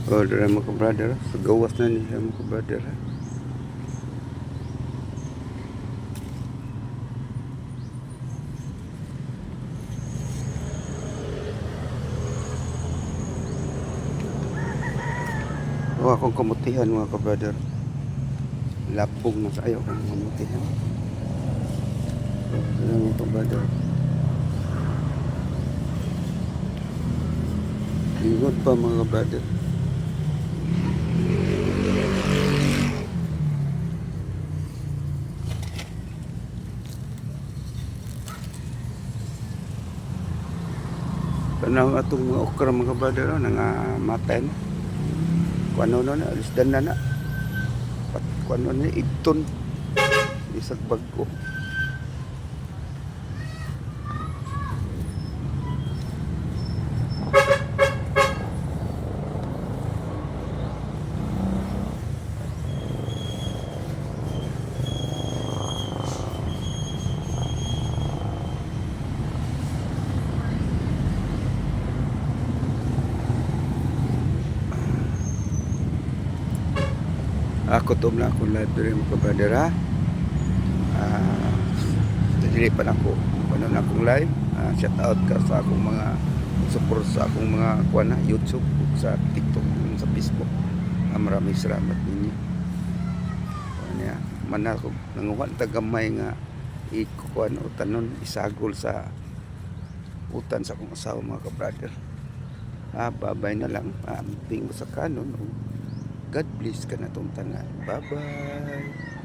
Oh, dari mga brother, sa gawas na niya mga brother. Oh, akong kamutihan mga brother. Labog na kayo kung kamutihan. Oh, mga brother. Lingod pa mga brother. Kanang atong mga okra mga brother, nangamatay na. Kung ano na, alisdan na. Kung ano na, igton. Isag bago. Ako to na akong live diri mga brother ha. Dili pa ako. Ano na akong live. Shout out ka sa akong mga support sa akong mga kuan na YouTube, sa TikTok, sa Facebook. Maraming salamat ninyo. Ano man ako nanguha tagamay nga ikuan o tanon isagol sa utan sa akong asawa mga brother. Babay na lang. Amping mo sa kanon. God bless ka na tong tanan. Bye-bye.